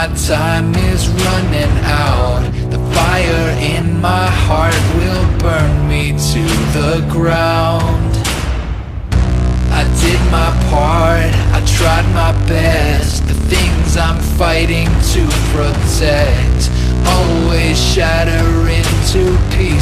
my time is running out. The fire in my heart will burn me to the ground. I did my part, I tried my best. The things I'm fighting to protect always shatter into pieces.